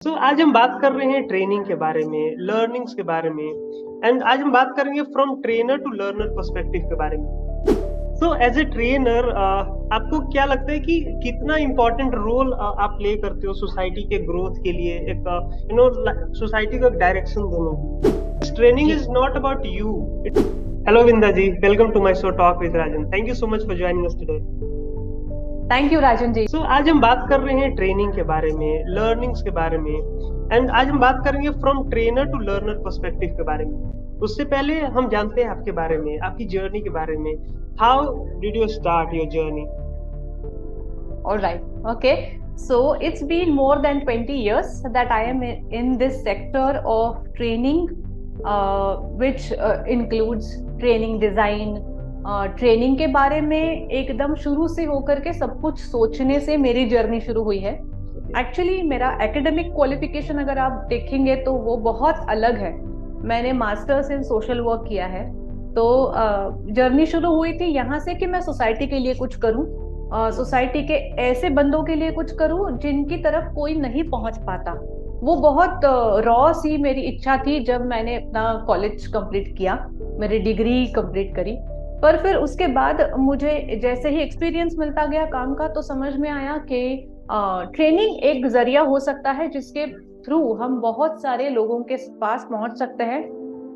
आज हम बात कर रहे हैं ट्रेनिंग के बारे में, लर्निंग्स के बारे में एंड आज हम बात करेंगे from trainer to learner perspective के बारे में। एज ए ट्रेनर आपको क्या लगता है कि कितना इम्पोर्टेंट रोल आप प्ले करते हो सोसाइटी के ग्रोथ के लिए, एक सोसाइटी को एक डायरेक्शन देने की। ट्रेनिंग जी, is not about you. Hello Vinda ji, welcome to my show talk with Rajan. Thank you so much for joining us today. Thank you Rajan ji. आज हम बात कर रहे हैं ट्रेनिंग के बारे में, लर्निंग्स के बारे में एंड आज हम बात करेंगे from trainer to learner perspective के बारे में। उससे पहले हम जानते हैं आपके बारे में, आपकी जर्नी के बारे में। How did you start your journey? All right. Okay. So it's been more than 20 years that I am in this sector of training, which includes training design. Training के बारे में एकदम शुरू से होकर के सब कुछ सोचने से मेरी जर्नी शुरू हुई है। एक्चुअली मेरा एकेडमिक क्वालिफिकेशन अगर आप देखेंगे तो वो बहुत अलग है। मैंने मास्टर्स इन सोशल वर्क किया है। तो जर्नी शुरू हुई थी यहाँ से कि मैं सोसाइटी के लिए कुछ करूं, सोसाइटी के ऐसे बंदों के लिए कुछ करूं जिनकी तरफ कोई नहीं पहुंच पाता। वो बहुत रॉ सी मेरी इच्छा थी जब मैंने अपना कॉलेज कंप्लीट किया, मेरी डिग्री कंप्लीट करी। पर फिर उसके बाद मुझे जैसे ही एक्सपीरियंस मिलता गया काम का तो समझ में आया कि ट्रेनिंग एक जरिया हो सकता है जिसके थ्रू हम बहुत सारे लोगों के पास पहुंच सकते हैं।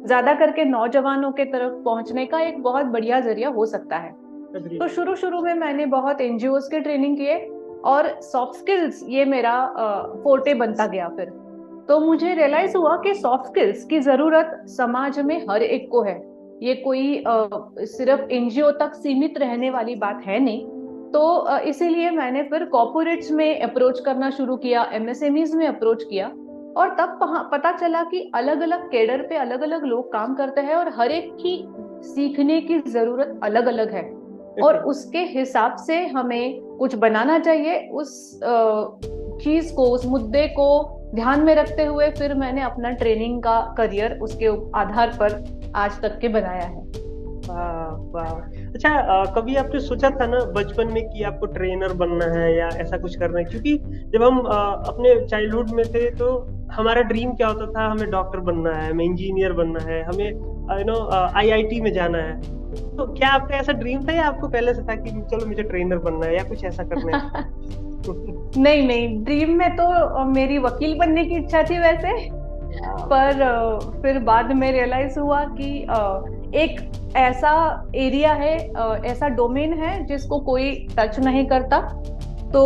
ज्यादा करके नौजवानों के तरफ पहुंचने का एक बहुत बढ़िया जरिया हो सकता है। तो शुरू में मैंने बहुत एनजीओस के ट्रेनिंग किए और सॉफ्ट स्किल्स ये मेरा फोर्टे बनता गया। फिर तो मुझे रियलाइज हुआ कि सॉफ्ट स्किल्स की जरूरत समाज में हर एक को है। ये कोई सिर्फ एनजीओ तक सीमित रहने वाली बात है नहीं। तो इसीलिए मैंने फिर कॉर्पोरेट्स में अप्रोच करना शुरू किया, एमएसएमईज में अप्रोच किया। और तब पता चला कि अलग अलग कैडर पे अलग अलग लोग काम करते हैं और हर एक की सीखने की जरूरत अलग अलग है और उसके हिसाब से हमें कुछ बनाना चाहिए। उस चीज को, उस मुद्दे को ध्यान में रखते हुए फिर मैंने अपना ट्रेनिंग का करियर उसके आधार पर आज तक के बनाया है। वाह वाह। अच्छा, कभी आपने सोचा था ना बचपन में कि आपको ट्रेनर बनना है या ऐसा कुछ करना है? क्योंकि जब हम अपने चाइल्डहुड में थे तो हमारा ड्रीम क्या होता था, हमें डॉक्टर बनना है, हमें इंजीनियर बनना है, हमें आईआईटी में जाना है। तो क्या आपका ऐसा ड्रीम था या आपको पहले से था कि चलो मुझे ट्रेनर बनना है या कुछ ऐसा करना है? नहीं नहीं, ड्रीम में तो मेरी वकील बनने की इच्छा थी वैसे। पर फिर बाद में रियलाइज हुआ कि एक ऐसा एरिया है, ऐसा डोमेन है जिसको कोई टच नहीं करता। तो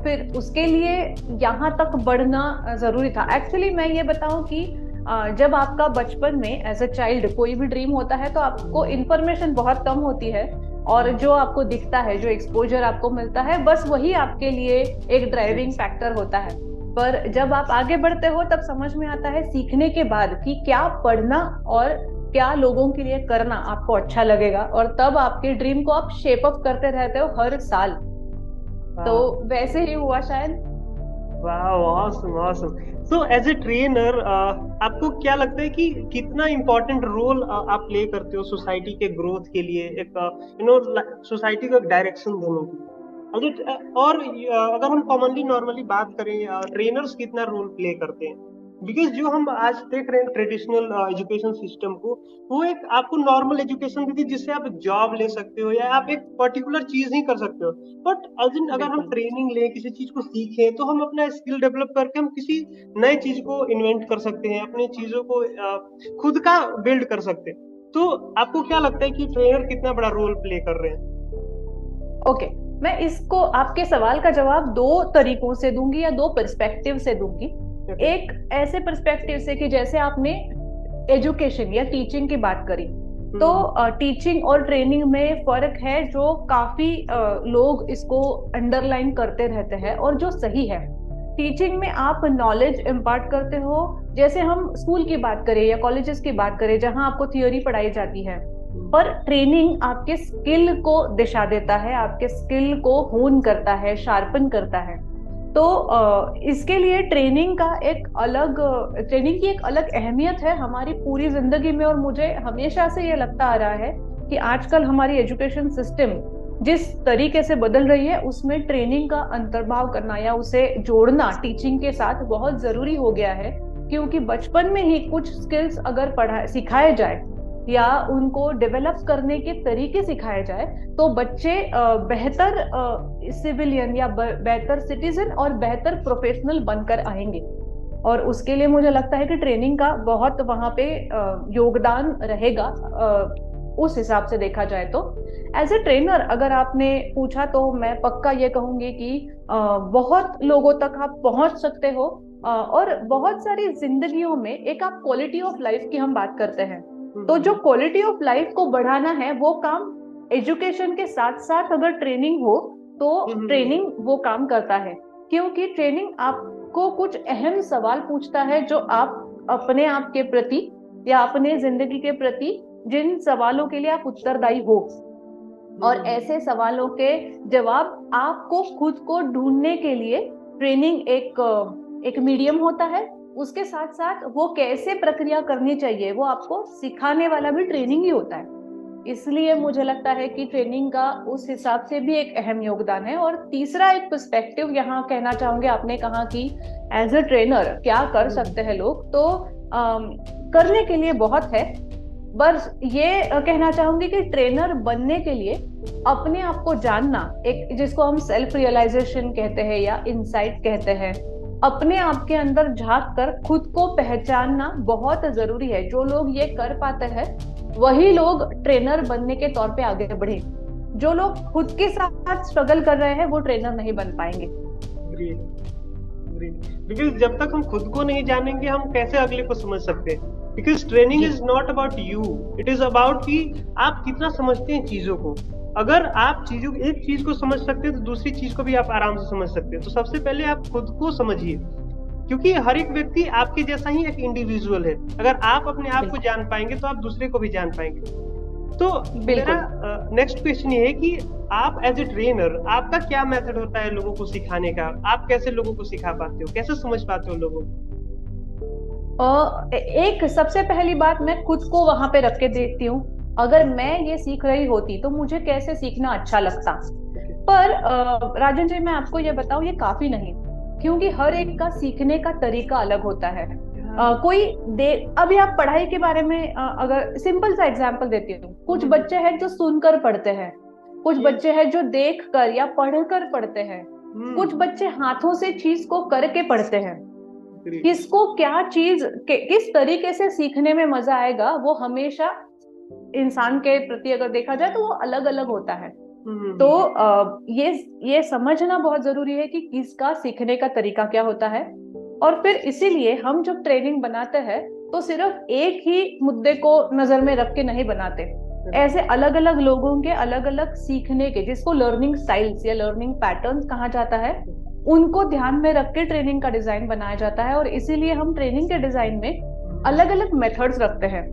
फिर उसके लिए यहाँ तक बढ़ना जरूरी था। एक्चुअली मैं ये बताऊं कि जब आपका बचपन में एज अ चाइल्ड कोई भी ड्रीम होता है तो आपको इंफॉर्मेशन बहुत कम होती है और जो आपको दिखता है, जो एक्सपोजर आपको मिलता है, बस वही आपके लिए एक ड्राइविंग फैक्टर होता है। पर जब आप आगे बढ़ते हो तब समझ में आता है सीखने के बाद कि क्या पढ़ना और क्या लोगों के लिए करना आपको अच्छा लगेगा, और तब आपके ड्रीम को आप शेप अप करते रहते हो हर साल। तो वैसे ही हुआ शायद। वाह, awesome awesome. As a trainer आपको क्या लगता है कि कितना इम्पोर्टेंट रोल आप प्ले करते हो सोसाइटी के ग्रोथ के लिए, एक सोसाइटी को एक डायरेक्शन देने की? अगर हम कॉमनली नॉर्मली बात करें, ट्रेनर्स कितना रोल प्ले करते हैं? बिकॉज जो हम आज देख रहे हैं ट्रेडिशनल एजुकेशन सिस्टम को, वो एक आपको नॉर्मल एजुकेशन देती है जिससे आप जॉब ले सकते हो या आप एक पर्टिकुलर चीज ही कर सकते हो। बट अगर हम ट्रेनिंग लें, किसी चीज को सीखें, तो हम अपना स्किल डेवलप करके हम किसी नए चीज को इन्वेंट कर सकते हैं, अपनी चीजों को खुद का बिल्ड कर सकते हैं। तो आपको क्या लगता है कि ट्रेनर कितना बड़ा रोल प्ले कर रहे हैं? ओके, मैं इसको आपके सवाल का जवाब दो तरीकों से दूंगी या दो पर्सपेक्टिव से दूंगी। एक ऐसे पर्सपेक्टिव से कि जैसे आपने एजुकेशन या टीचिंग की बात करी, तो टीचिंग और ट्रेनिंग में फर्क है जो काफी लोग इसको अंडरलाइन करते रहते हैं और जो सही है। टीचिंग में आप नॉलेज इम्पार्ट करते हो, जैसे हम स्कूल की बात करें या कॉलेजेस की बात करें जहां आपको थ्योरी पढ़ाई जाती है। पर ट्रेनिंग आपके स्किल को दिशा देता है, आपके स्किल को होन करता है, शार्पन करता है। तो इसके लिए ट्रेनिंग की एक अलग अहमियत है हमारी पूरी जिंदगी में। और मुझे हमेशा से ये लगता आ रहा है कि आजकल हमारी एजुकेशन सिस्टम जिस तरीके से बदल रही है उसमें ट्रेनिंग का अंतर्भाव करना या उसे जोड़ना टीचिंग के साथ बहुत जरूरी हो गया है, क्योंकि बचपन में ही कुछ स्किल्स अगर सिखाए जाए या उनको डेवलप करने के तरीके सिखाए जाए तो बच्चे बेहतर सिविलियन या बेहतर सिटीजन और बेहतर प्रोफेशनल बनकर आएंगे। और उसके लिए मुझे लगता है कि ट्रेनिंग का बहुत वहां पे योगदान रहेगा। उस हिसाब से देखा जाए तो एज ए ट्रेनर अगर आपने पूछा तो मैं पक्का ये कहूंगी कि बहुत लोगों तक आप पहुंच सकते हो। और बहुत सारी जिंदगियों में एक आप क्वालिटी ऑफ लाइफ की हम बात करते हैं, तो जो क्वालिटी ऑफ लाइफ को बढ़ाना है वो काम एजुकेशन के साथ साथ अगर ट्रेनिंग हो तो ट्रेनिंग वो काम करता है। क्योंकि ट्रेनिंग आपको कुछ अहम सवाल पूछता है जो आप अपने आप के प्रति या अपने जिंदगी के प्रति जिन सवालों के लिए आप उत्तरदायी हो, और ऐसे सवालों के जवाब आपको खुद को ढूंढने के लिए ट्रेनिंग एक मीडियम होता है। उसके साथ साथ वो कैसे प्रक्रिया करनी चाहिए वो आपको सिखाने वाला भी ट्रेनिंग ही होता है। इसलिए मुझे लगता है कि ट्रेनिंग का उस हिसाब से भी एक अहम योगदान है। और तीसरा एक पर्सपेक्टिव यहाँ कहना चाहूंगे, आपने कहा कि एज अ ट्रेनर क्या कर सकते हैं लोग, तो करने के लिए बहुत है। बस ये कहना चाहूंगी कि ट्रेनर बनने के लिए अपने आप को जानना, एक जिसको हम सेल्फ रियलाइजेशन कहते हैं या इनसाइट कहते हैं, अपने आप के अंदर झांक कर खुद को पहचानना बहुत जरूरी है। जो लोग ये कर पाते हैं वही लोग ट्रेनर बनने के तौर पे आगे बढ़े। जो लोग खुद के साथ स्ट्रगल कर रहे हैं वो ट्रेनर नहीं बन पाएंगे। बिकॉज जब तक हम खुद को नहीं जानेंगे हम कैसे अगले को समझ सकते हैं। Because training is not about you, it is about कि आप कितना समझते हैं चीजों को। अगर आप एक चीज को समझ सकते हैं तो दूसरी चीज को भी आप आराम से समझ सकते हैं। तो सबसे पहले आप खुद को समझिए, क्योंकि हर एक व्यक्ति आपके जैसा ही एक इंडिविजुअल है। अगर आप अपने आप को जान पाएंगे तो आप दूसरे को भी जान पाएंगे। तो मेरा नेक्स्ट क्वेश्चन ये है कि आप एज ए ट्रेनर आपका क्या मेथड होता है लोगों को सिखाने का? आप कैसे लोगों को सिखा पाते हो, कैसे समझ पाते हो लोगों को? एक सबसे पहली बात मैं खुद को वहां पे रख के देखती हूँ। अगर मैं ये सीख रही होती तो मुझे कैसे सीखना अच्छा लगता। पर राजन जी मैं आपको ये बताऊं ये काफी नहीं, क्योंकि हर एक का सीखने का तरीका अलग होता है। अभी आप पढ़ाई के बारे में अगर सिंपल सा एग्जांपल देती हूँ, कुछ बच्चे हैं जो सुनकर पढ़ते हैं, कुछ बच्चे हैं जो देख कर या पढ़कर पढ़ते हैं, कुछ बच्चे हाथों से चीज को करके पढ़ते हैं। किसको क्या चीज किस तरीके से सीखने में मजा आएगा वो हमेशा इंसान के प्रति अगर देखा जाए तो वो अलग अलग होता है। तो ये समझना बहुत जरूरी है कि किसका सीखने का तरीका क्या होता है। और फिर इसीलिए हम जब ट्रेनिंग बनाते हैं तो सिर्फ एक ही मुद्दे को नजर में रख के नहीं बनाते, ऐसे अलग अलग लोगों के अलग अलग सीखने के, जिसको लर्निंग स्टाइल्स या लर्निंग पैटर्न्स कहा जाता है, उनको ध्यान में रख के ट्रेनिंग का डिजाइन बनाया जाता है। और इसीलिए हम ट्रेनिंग के डिजाइन में अलग अलग मेथड्स रखते हैं।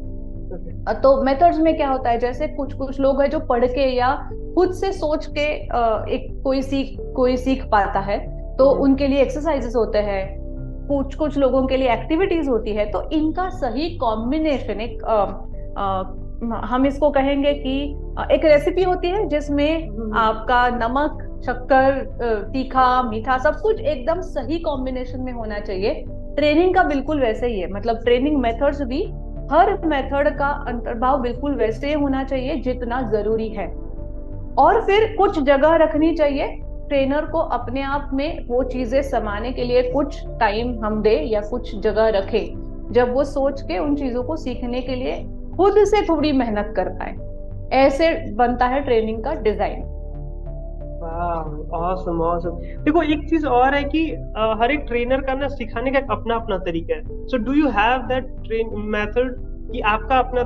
तो मेथड्स में क्या होता है, जैसे कुछ लोग हैं जो पढ़ के या खुद से सोच के एक कोई सीख पाता है, तो उनके लिए एक्सरसाइजेस होते हैं, कुछ लोगों के लिए एक्टिविटीज होती है। तो इनका सही कॉम्बिनेशन हम इसको कहेंगे कि एक रेसिपी होती है जिसमें आपका नमक, शक्कर, तीखा, मीठा सब कुछ एकदम सही कॉम्बिनेशन में होना चाहिए। ट्रेनिंग का बिल्कुल वैसे ही है, मतलब ट्रेनिंग मेथड्स भी हर मेथड का अंतर्भाव बिल्कुल वैसे ही होना चाहिए जितना जरूरी है। और फिर कुछ जगह रखनी चाहिए ट्रेनर को अपने आप में वो चीजें समाने के लिए, कुछ टाइम हम दे या कुछ जगह रखे जब वो सोच के उन चीजों को सीखने के लिए खुद से थोड़ी मेहनत कर पाए। ऐसे बनता है ट्रेनिंग का डिजाइन। Awesome awesome. देखो एक चीज और है कि हर एक ट्रेनर का ना सिखाने का अपना अपना तरीका है। So do you have that train method कि आपका अपना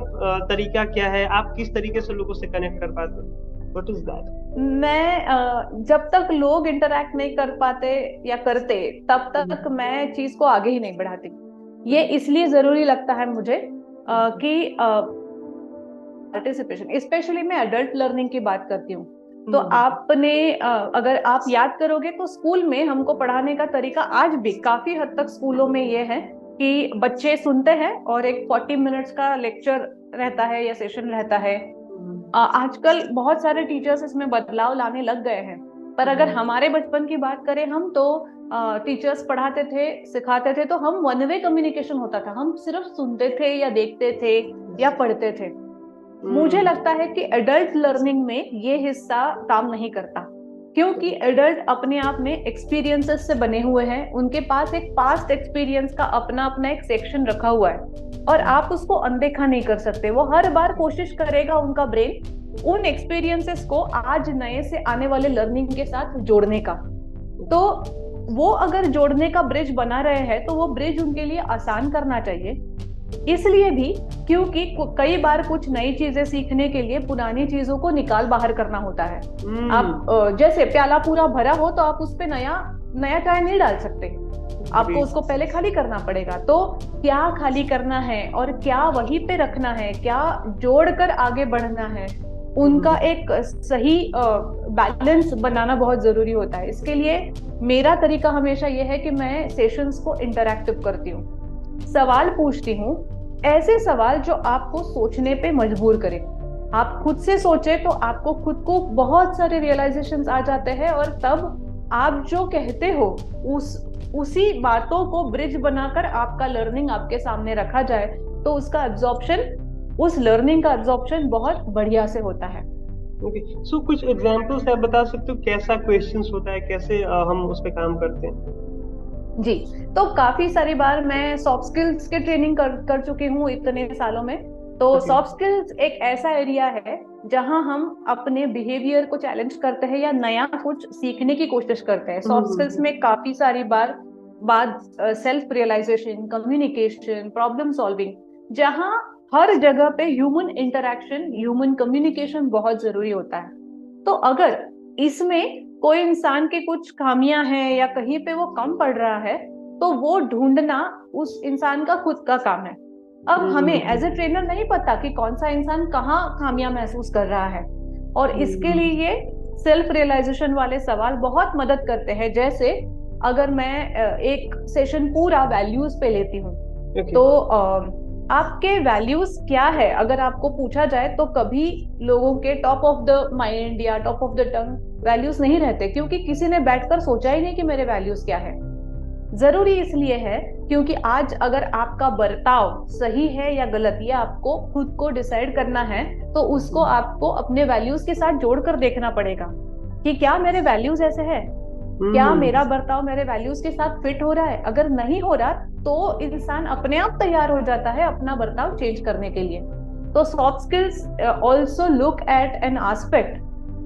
तरीका क्या है, आप किस तरीके से लोगों से कनेक्ट कर पाते हो? What is that? मैं जब तक लोग इंटरैक्ट नहीं कर पाते या करते तब तक मैं चीज को आगे ही नहीं बढ़ाती। ये इसलिए जरूरी लगता है मुझे कि पार्टिसिपेशन, स्पेशली मैं एडल्ट लर्निंग की बात करती हूँ। तो आपने अगर आप याद करोगे तो स्कूल में हमको पढ़ाने का तरीका आज भी काफी हद तक स्कूलों में ये है कि बच्चे सुनते हैं और एक 40 मिनट्स का लेक्चर रहता है या सेशन रहता है। आजकल बहुत सारे टीचर्स इसमें बदलाव लाने लग गए हैं, पर अगर हमारे बचपन की बात करें हम तो टीचर्स पढ़ाते थे, सिखाते थे, तो हम वन वे कम्युनिकेशन होता था, हम सिर्फ सुनते थे या देखते थे या पढ़ते थे। मुझे लगता है कि एडल्ट लर्निंग में ये हिस्सा काम नहीं करता, क्योंकि एडल्ट अपने आप में एक्सपीरियंसेस से बने हुए हैं, उनके पास एक पास्ट एक्सपीरियंस का अपना अपना एक सेक्शन रखा हुआ है और आप उसको अनदेखा नहीं कर सकते। वो हर बार कोशिश करेगा उनका ब्रेन उन एक्सपीरियंसेस को आज नए से आने वाले लर्निंग के साथ जोड़ने का। तो वो अगर जोड़ने का ब्रिज बना रहे हैं तो वो ब्रिज उनके लिए आसान करना चाहिए। इसलिए भी क्योंकि कई बार कुछ नई चीजें सीखने के लिए पुरानी चीजों को निकाल बाहर करना होता है। आप जैसे प्याला पूरा भरा हो तो आप उस पे नया नया चाय नहीं डाल सकते, आपको उसको पहले खाली करना पड़ेगा। तो क्या खाली करना है और क्या वहीं पे रखना है, क्या जोड़कर आगे बढ़ना है, उनका एक सही बैलेंस बनाना बहुत जरूरी होता है। इसके लिए मेरा तरीका हमेशा यह है कि मैं सेशंस को इंटरैक्टिव करती हूँ, सवाल पूछती हूँ, ऐसे सवाल जो आपको सोचने पे मजबूर करें। आप खुद से सोचे तो आपको खुद को बहुत सारे रियलाइजेशंस आ जाते हैं और तब आप जो कहते हो उसी बातों को ब्रिज बनाकर आपका लर्निंग आपके सामने रखा जाए तो उसका एब्जॉर्प्शन, उस लर्निंग का एब्जॉर्प्शन बहुत बढ़िया से होता है। ओके, सो कुछ एग्जांपल्स आप बता सकते हो कैसा क्वेश्चंस होता है, कैसे हम उस पे काम करते हैं? जी, तो काफी सारी बार मैं सॉफ्ट स्किल्स के ट्रेनिंग कर चुकी हूँ इतने सालों में। तो सॉफ्ट स्किल्स एक ऐसा एरिया है जहां हम अपने बिहेवियर को चैलेंज करते हैं या नया कुछ सीखने की कोशिश करते हैं। सॉफ्ट स्किल्स में काफी सारी बात self realisation, communication, problem solving, जहां हर जगह पे ह्यूमन इंटरैक्शन, ह्यूमन कम्युनिकेशन बहुत जरूरी होता है। तो अगर इसमें कोई इंसान के कुछ खामियां हैं या कहीं पे वो कम पड़ रहा है तो वो ढूंढना उस इंसान का खुद का काम है। अब हमें एज ए ट्रेनर नहीं पता कि कौन सा इंसान कहाँ खामियां महसूस कर रहा है, और इसके लिए सेल्फ रियलाइजेशन वाले सवाल बहुत मदद करते हैं। जैसे अगर मैं एक सेशन पूरा वैल्यूज पे लेती हूँ, तो आपके वैल्यूज क्या है अगर आपको पूछा जाए तो कभी लोगों के टॉप ऑफ द माइंड या top of the tongue values नहीं रहते, क्योंकि किसी ने बैठकर सोचा ही नहीं कि मेरे वैल्यूज क्या है। जरूरी इसलिए है क्योंकि आज अगर आपका बर्ताव सही है या गलत, ये आपको खुद को डिसाइड करना है, तो उसको आपको अपने वैल्यूज के साथ जोड़कर देखना पड़ेगा कि क्या मेरे वैल्यूज ऐसे हैं, क्या मेरा बर्ताव मेरे वैल्यूज के साथ फिट हो रहा है। अगर नहीं हो रहा तो इंसान अपने आप तैयार हो जाता है अपना बर्ताव चेंज करने के लिए। तो soft skills also look at an aspect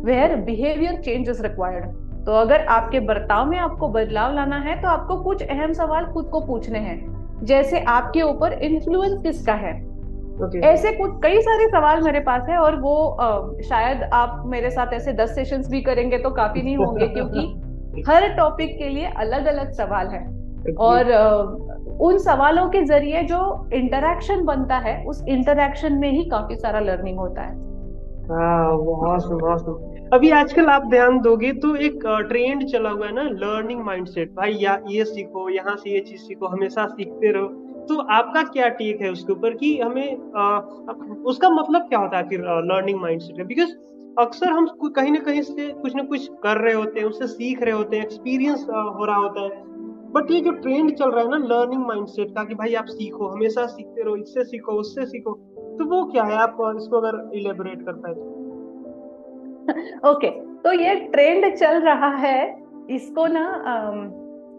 where behaviour change is required. तो अगर आपके बर्ताव में आपको बदलाव लाना है तो आपको कुछ अहम सवाल खुद को पूछने हैं, जैसे आपके ऊपर इन्फ्लुएंस किसका है। ऐसे कुछ कई सारे सवाल मेरे पास है, और वो शायद आप मेरे साथ ऐसे 10 सेशंस भी करेंगे तो काफी नहीं होंगे, क्योंकि हर टॉपिक के लिए अलग अलग सवाल है। और उन सवालों के जरिए जो इंटरैक्शन बनता है, उस इंटरैक्शन में ही काफी सारा लर्निंग होता है। बहुत। अभी आजकल आप ध्यान दोगे तो एक ट्रेंड चला हुआ है ना, लर्निंग माइंडसेट। भाई ये सीखो, यहाँ से ये चीज सीखो, हमेशा सीखते रहो। तो आपका क्या टेक है उसके ऊपर कि हमें उसका मतलब क्या होता है फिर लर्निंग माइंडसेट है? बिकॉज अक्सर हम कहीं ना कहीं से कुछ ना कुछ कर रहे होते हैं, उससे सीख रहे होते हैं, एक्सपीरियंस हो रहा होता है, बट ये जो ट्रेंड चल रहा है ना लर्निंग माइंडसेट का कि भाई आप सीखो, हमेशा सीखते रहो, इससे सीखो, उससे सीखो, तो वो क्या है? आप इसको अगर इलेबोरेट कर पाए तो। ओके, तो ये ट्रेंड चल रहा है, इसको ना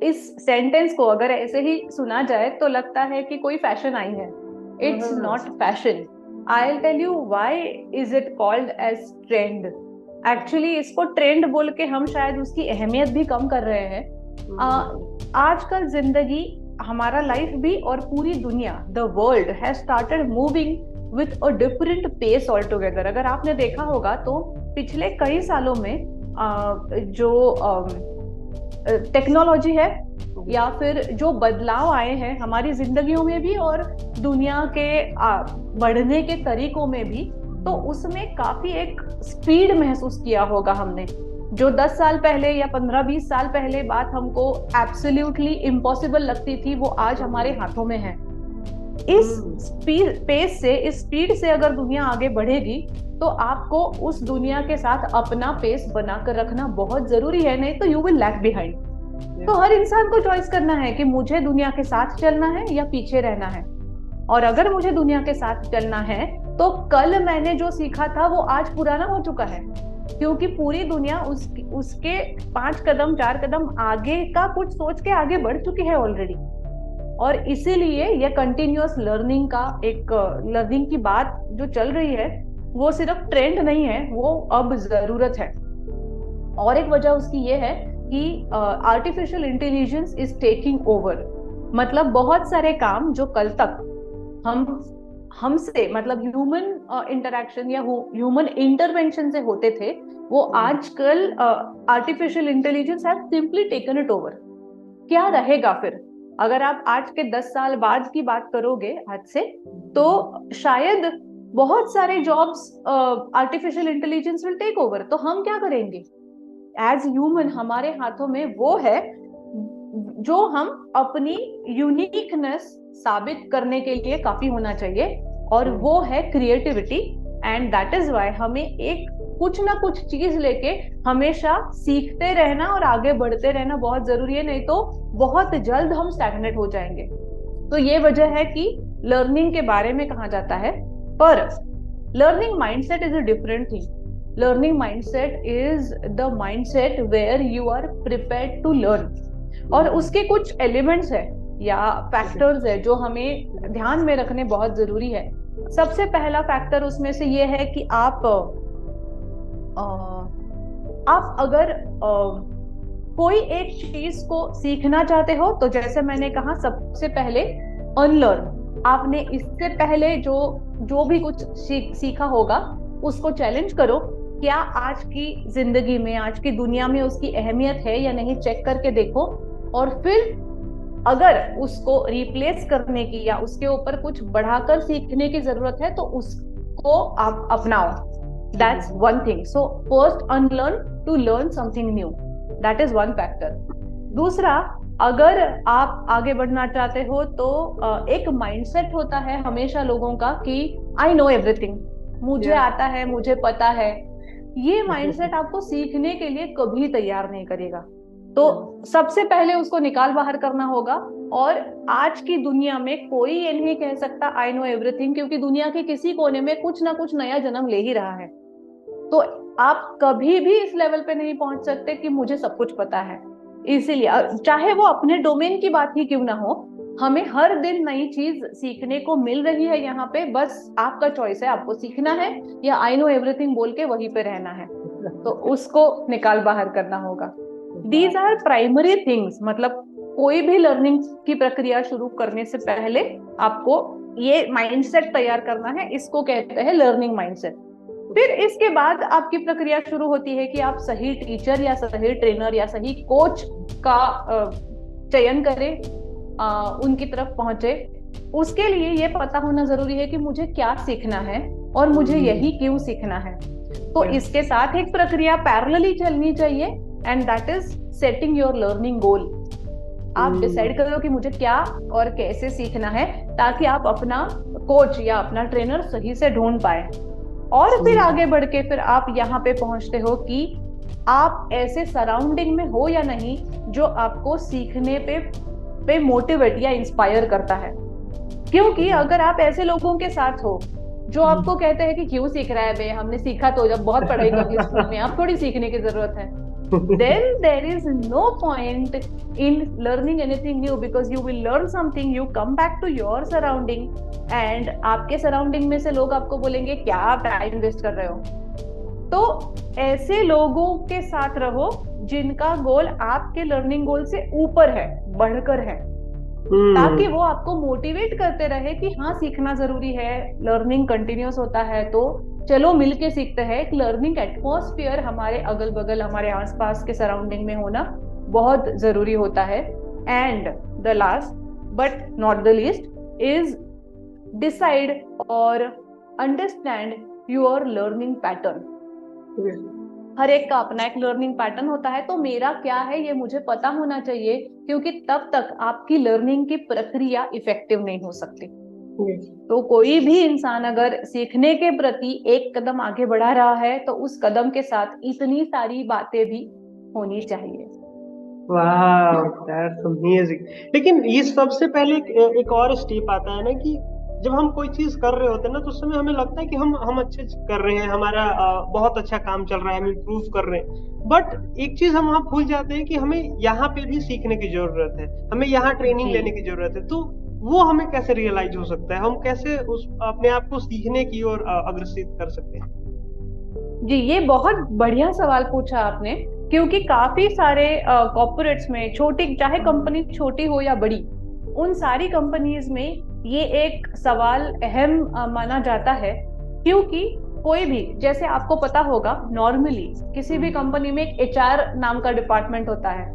इस सेंटेंस को अगर ऐसे ही सुना जाए तो लगता है कि कोई फैशन आई है। It's not fashion. I'll tell you why is it called as trend. Actually इसको ट्रेंड बोल के हम शायद उसकी अहमियत भी कम कर रहे हैं। आजकल जिंदगी, हमारा लाइफ भी और पूरी दुनिया, the world has started moving with a different pace altogether. अगर आपने देखा होगा तो पिछले कई सालों में जो टेक्नोलॉजी है या फिर जो बदलाव आए हैं हमारी जिंदगियों में भी और दुनिया के बढ़ने के तरीकों में भी, तो उसमें काफी एक स्पीड महसूस किया होगा हमने। जो 10 साल पहले या 15-20 साल पहले बात हमको एब्सोल्युटली इम्पॉसिबल लगती थी, वो आज हमारे हाथों में है। इस स्पीड से अगर दुनिया आगे बढ़ेगी तो आपको उस दुनिया के साथ अपना पेस बनाकर रखना बहुत जरूरी है, नहीं तो यू विल लैग बिहाइंड। तो हर इंसान को चॉइस करना है कि मुझे दुनिया के साथ चलना है या पीछे रहना है। और अगर मुझे दुनिया के साथ चलना है तो कल मैंने जो सीखा था वो आज पुराना हो चुका है, क्योंकि पूरी दुनिया उसके 5 कदम 4 कदम आगे का कुछ सोच के आगे बढ़ चुकी है ऑलरेडी। और इसीलिए ये कंटिन्यूअस लर्निंग का एक लर्निंग की बात जो चल रही है वो सिर्फ ट्रेंड नहीं है, वो अब जरूरत है। और एक वजह उसकी ये है कि artificial intelligence is taking over. मतलब बहुत सारे काम जो कल तक हमसे मतलब ह्यूमन इंटरेक्शन या ह्यूमन इंटरवेंशन से होते थे, वो आजकल artificial intelligence have simply taken it over. क्या रहेगा फिर अगर आप आज के 10 साल बाद की बात करोगे आज से, तो शायद बहुत सारे jobs artificial intelligence will take over. तो हम क्या करेंगे एज ह्यूमन? हमारे हाथों में वो है जो हम अपनी यूनिकनेस साबित करने के लिए काफी होना चाहिए, और वो है creativity. And that is why हमें एक कुछ ना कुछ चीज लेके हमेशा सीखते रहना और आगे बढ़ते रहना बहुत जरूरी है, नहीं तो बहुत जल्द हम स्टैग्नेट हो जाएंगे। तो ये वजह है कि लर्निंग के बारे में कहा जाता है। पर learning mindset is a different thing. Learning mindset is the mindset where you are prepared to learn, और उसके कुछ एलिमेंट्स है या फैक्टर्स है जो हमें ध्यान में रखने बहुत जरूरी है। सबसे पहला फैक्टर उसमें से ये है कि आप अगर कोई एक चीज को सीखना चाहते हो तो जैसे मैंने कहा सबसे पहले अनलर्न। आपने इससे पहले जो भी कुछ सीखा होगा उसको चैलेंज करो, क्या आज की जिंदगी में आज की दुनिया में उसकी अहमियत है या नहीं, चेक करके देखो। और फिर अगर उसको रिप्लेस करने की या उसके ऊपर कुछ बढ़ाकर सीखने की जरूरत है तो उसको आप अपनाओ। That's one thing. So first unlearn to learn something new. That is one factor. दूसरा, अगर आप आगे बढ़ना चाहते हो तो एक माइंडसेट होता है हमेशा लोगों का कि I know everything, मुझे आता है, मुझे पता है। ये माइंडसेट आपको सीखने के लिए कभी तैयार नहीं करेगा। तो सबसे पहले उसको निकाल बाहर करना होगा। और आज की दुनिया में कोई ये नहीं कह सकता आई नो एवरीथिंग, क्योंकि दुनिया के किसी कोने में कुछ ना कुछ नया जन्म ले ही रहा है। तो आप कभी भी इस लेवल पे नहीं पहुंच सकते कि मुझे सब कुछ पता है। इसीलिए चाहे वो अपने डोमेन की बात ही क्यों ना हो, हमें हर दिन नई चीज सीखने को मिल रही है यहाँ पे। बस आपका चॉइस है, आपको सीखना है या आई नो एवरीथिंग बोल के वहीं पे रहना है। तो उसको निकाल बाहर करना होगा। These are primary things. मतलब कोई भी लर्निंग की प्रक्रिया शुरू करने से पहले आपको ये माइंडसेट तैयार करना है, इसको कहते हैं लर्निंग माइंडसेट। फिर इसके बाद आपकी प्रक्रिया शुरू होती है कि आप सही टीचर या सही ट्रेनर या सही कोच का चयन करें, उनकी तरफ पहुंचे। उसके लिए ये पता होना जरूरी है कि मुझे क्या सीखना है और मुझे यही क्यों सीखना है। तो इसके साथ एक प्रक्रिया पैरेलली चलनी चाहिए, and that is setting your learning goal. आप डिसाइड करो कि मुझे क्या और कैसे सीखना है, ताकि आप अपना कोच या अपना ट्रेनर सही से ढूंढ पाए। और फिर आगे बढ़ के फिर आप यहाँ पे पहुंचते हो कि आप ऐसे सराउंडिंग में हो या नहीं जो आपको सीखने पे मोटिवेट या इंस्पायर करता है। क्योंकि अगर आप ऐसे लोगों के साथ हो जो आपको कहते हैं कि क्यों सीख रहा है बे, हमने सीखा तो जब बहुत पढ़ाई कर ली स्कूल में, अब थोड़ी सीखने की जरूरत है, then there is no point in learning anything new, because you will learn something, you come back to your surrounding and आपके सराउंडिंग में से लोग आपको बोलेंगे क्या आप टाइम वेस्ट कर रहे हो। तो ऐसे लोगों के साथ रहो जिनका गोल आपके लर्निंग गोल से ऊपर है, बढ़कर है, ताकि वो आपको मोटिवेट करते रहे कि हाँ सीखना जरूरी है, लर्निंग कंटिन्यूअस होता है, तो चलो मिलके सीखते हैं। एक लर्निंग एटमॉस्फेयर हमारे अगल बगल हमारे आसपास के सराउंडिंग में होना बहुत जरूरी होता है। And the last but not the least is decide और अंडरस्टैंड योर लर्निंग पैटर्न। हर एक का अपना एक लर्निंग पैटर्न होता है, तो मेरा क्या है ये मुझे पता होना चाहिए, क्योंकि तब तक आपकी लर्निंग की प्रक्रिया इफेक्टिव नहीं हो सकती। तो कोई भी इंसान अगर सीखने के प्रति एक कदम आगे बढ़ा रहा है तो उस कदम के साथ इतनी सारी बातें भी होनी चाहिए। वाह, दैट्स अमेजिंग। लेकिन ये सबसे पहले एक और स्टेप आता है ना कि जब हम कोई चीज कर रहे होते हैं ना, तो उस समय हमें लगता है कि हम अच्छे कर रहे हैं, हमारा बहुत अच्छा काम चल रहा है, हम इम्प्रूव कर रहे हैं। बट एक चीज हम वहाँ भूल जाते हैं कि हमें यहाँ पे भी सीखने की जरूरत है, हमें यहाँ ट्रेनिंग जी लेने की जरूरत है। तो वो हमें कैसे रियलाइज हो सकता है, हम कैसे उस अपने आप को सीखने की ओर अग्रसित कर सकते हैं? जी, ये बहुत बढ़िया सवाल पूछा आपने, क्योंकि काफी सारे कॉर्पोरेट्स में, छोटी चाहे कंपनी छोटी हो या बड़ी, उन सारी कंपनीज में ये एक सवाल अहम माना जाता है। क्योंकि कोई भी, जैसे आपको पता होगा, नॉर्मली किसी भी कंपनी में एक एचआर नाम का डिपार्टमेंट होता है,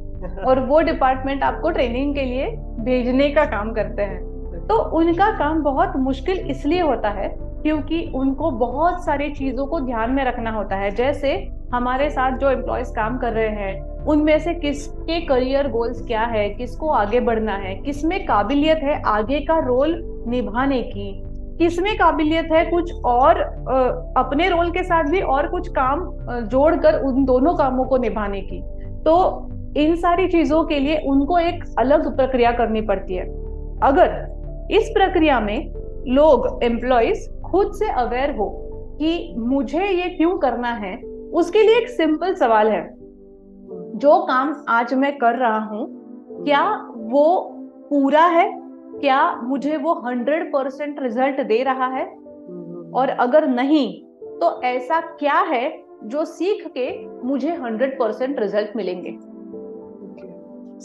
और वो डिपार्टमेंट आपको ट्रेनिंग के लिए भेजने का काम करते हैं। तो उनका काम बहुत मुश्किल इसलिए होता है क्योंकि उनको बहुत सारी चीजों को ध्यान में रखना होता है। जैसे हमारे साथ जो एम्प्लॉयज काम कर रहे हैं, उनमें से किसके करियर गोल्स क्या है, किसको आगे बढ़ना है, किसमें काबिलियत है आगे का रोल निभाने की, किसमें काबिलियत है कुछ और अपने रोल के साथ भी और कुछ काम जोड़कर उन दोनों कामों को निभाने की। तो इन सारी चीजों के लिए उनको एक अलग प्रक्रिया करनी पड़ती है। अगर इस प्रक्रिया में लोग, एम्प्लॉयज, खुद से अवेयर हो कि मुझे ये क्यों करना है, उसके लिए एक सिंपल सवाल है, जो काम आज मैं कर रहा हूं क्या वो पूरा है, क्या मुझे वो 100% रिजल्ट दे रहा है, और अगर नहीं तो ऐसा क्या है जो सीख के मुझे 100% रिजल्ट मिलेंगे।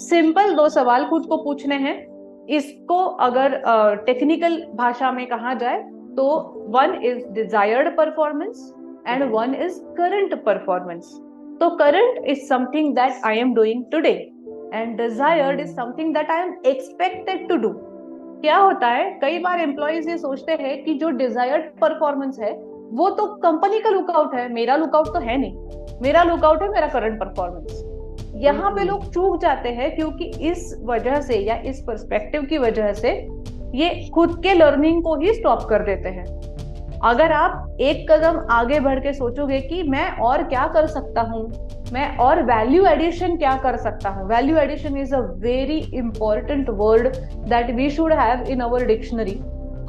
सिंपल दो सवाल खुद को पूछने हैं। इसको अगर टेक्निकल भाषा में कहा जाए तो one is desired performance and one is current performance. तो current is something that I am doing today and desired is something that I am expected to do. क्या होता है, कई बार एम्प्लॉयज ये सोचते हैं कि जो डिजायर्ड परफॉर्मेंस है वो तो कंपनी का लुकआउट है, मेरा लुकआउट तो है नहीं, मेरा लुकआउट है मेरा करंट परफॉर्मेंस। यहाँ पे लोग चूक जाते हैं क्योंकि इस वजह से या इस पर्सपेक्टिव की वजह से ये खुद के लर्निंग को ही स्टॉप कर देते हैं। अगर आप एक कदम आगे बढ़ के सोचोगे कि मैं और क्या कर सकता हूँ, मैं और वैल्यू एडिशन क्या कर सकता हूँ। Value addition is a very important word that we should have in our dictionary.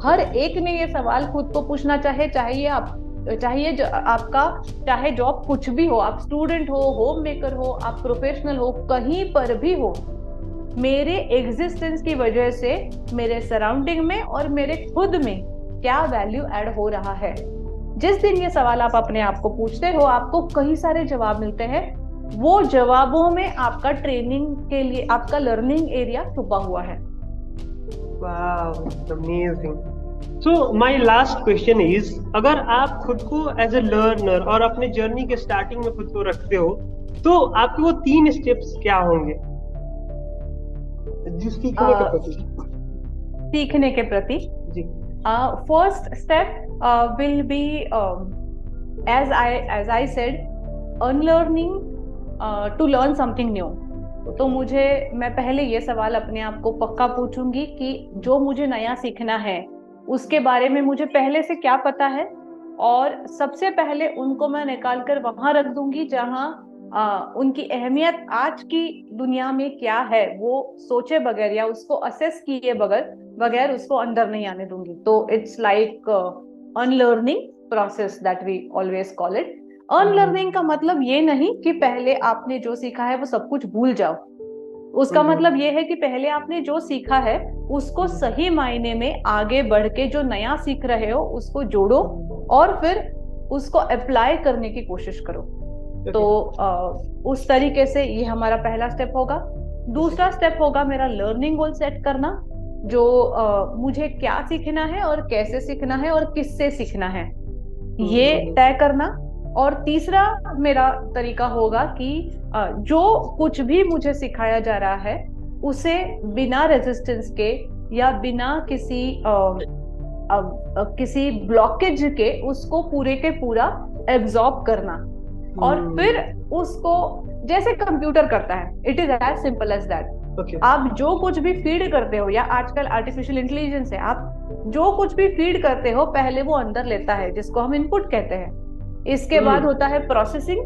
हर एक ने ये सवाल खुद को पूछना चाहिए आपका चाहे जॉब कुछ भी हो, आप स्टूडेंट हो, होम मेकर हो, आप प्रोफेशनल हो, कहीं पर भी हो, मेरे एग्जिस्टेंस की वजह से मेरे सराउंडिंग में और मेरे खुद में क्या वैल्यू ऐड हो रहा है। जिस दिन ये सवाल आप अपने आप को पूछते हो, आपको कई सारे जवाब मिलते हैं। वो जवाबों में आपका ट्रेनिंग के लिए आपका लर्निंग एरिया छुपा हुआ है। Wow, amazing. So my last question is, अगर आप खुद को एज ए लर्नर और अपने जर्नी के स्टार्टिंग में खुद को रखते हो, तो आपके वो 3 स्टेप्स क्या होंगे जिस सीखने के प्रति? सीखने के प्रति जी। First step will be as I said, unlearning to learn something new. तो मैं पहले ये सवाल अपने आप को पक्का पूछूंगी कि जो मुझे नया सीखना है उसके बारे में मुझे पहले से क्या पता है, और सबसे पहले उनको मैं निकाल कर वहां रख दूंगी जहां उनकी अहमियत आज की दुनिया में क्या है वो सोचे बगैर या उसको असेस किए बगैर उसको अंदर नहीं आने दूंगी। तो it's like unlearning process that we always call it. Unlearning का मतलब ये नहीं कि पहले आपने जो सीखा है वो सब कुछ भूल जाओ। उसका मतलब ये है कि पहले आपने जो सीखा है उसको सही मायने में आगे बढ़ के जो नया सीख रहे हो उसको जोड़ो और फिर उसको अप्लाई करने की कोशिश करो। तो उस तरीके से ये हमारा पहला स्टेप होगा। दूसरा स्टेप होगा मेरा लर्निंग गोल सेट करना, जो मुझे क्या सीखना है और कैसे सीखना है और किससे सीखना है ये तय करना। और तीसरा मेरा तरीका होगा कि जो कुछ भी मुझे सिखाया जा रहा है उसे बिना रेजिस्टेंस के या बिना किसी ब्लॉकेज के उसको पूरे के पूरा एब्जॉर्ब करना, और फिर उसको जैसे कंप्यूटर करता है, it is as simple as that. Okay. आप जो कुछ भी फीड करते हो, या आजकल आर्टिफिशियल इंटेलिजेंस है, आप जो कुछ भी फीड करते हो पहले वो अंदर लेता है, जिसको हम इनपुट कहते हैं। इसके बाद होता है प्रोसेसिंग,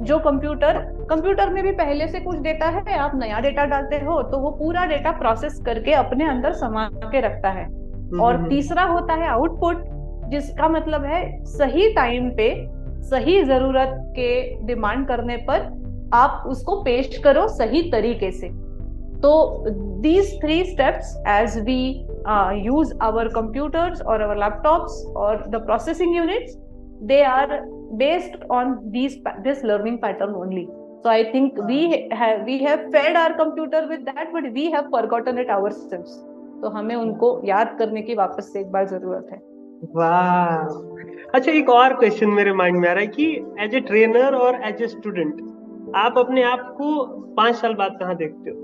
जो कंप्यूटर में भी पहले से कुछ डेटा है, आप नया डेटा डालते हो तो वो पूरा डेटा प्रोसेस करके अपने अंदर समा के रखता है। और तीसरा होता है आउटपुट, जिसका मतलब है सही टाइम पे सही जरूरत के डिमांड करने पर आप उसको पेश करो सही तरीके से। तो these 3 steps, as we use our computers or our laptops or the processing units, they are based on this learning pattern only. So I think we have fed our computer with that, but we have forgotten it ourselves. तो हमें उनको याद करने की वापस से एक बार जरूरत है। वाह, अच्छा एक और क्वेश्चन मेरे माइंड में आ रहा है कि एज ए ट्रेनर और एज ए स्टूडेंट आप अपने आप को 5 साल बाद कहाँ देखते हो?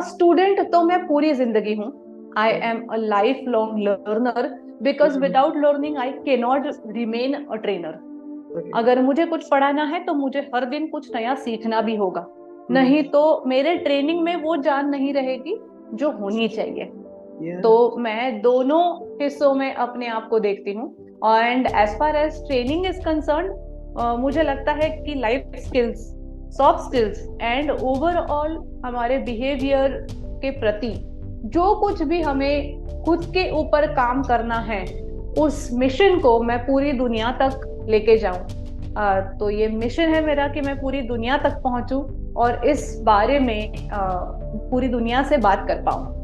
स्टूडेंट तो मैं पूरी जिंदगी हूँ। I am a life long learner, because without learning I can not remain a trainer. अगर मुझे कुछ पढ़ाना है तो मुझे हर दिन कुछ नया सीखना भी होगा, नहीं तो मेरे ट्रेनिंग में वो जान नहीं रहेगी जो होनी चाहिए। तो मैं दोनों हिस्सों में अपने आप को देखती हूँ। And as far as training is concern, मुझे लगता है कि life skills, soft skills and overall हमारे बिहेवियर के प्रति जो कुछ भी हमें खुद के ऊपर काम करना है, उस मिशन को मैं पूरी दुनिया तक लेके जाऊं। तो ये मिशन है मेरा कि मैं पूरी दुनिया तक पहुंचूं और इस बारे में पूरी दुनिया से बात कर पाऊं।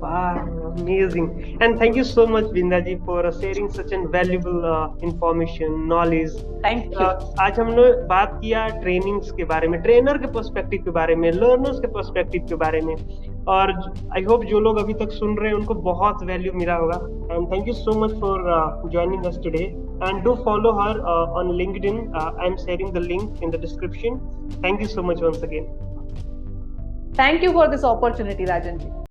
Wow, amazing. And thank you so much, Binda ji, for sharing such an valuable information, knowledge. Thank you. आज हमने बात किया ट्रेनिंग्स के बारे में, ट्रेनर के पर्सपेक्टिव के बारे में, लर्नर्स के पर्सपेक्टिव के बारे में, और आई होप जो लोग अभी तक सुन रहे हैं उनको बहुत वैल्यू मिला होगा। And thank you so much for joining us today. And do follow her on LinkedIn. I'm sharing the link in the description. Thank you so much once again. Thank you for this opportunity, Rajan ji.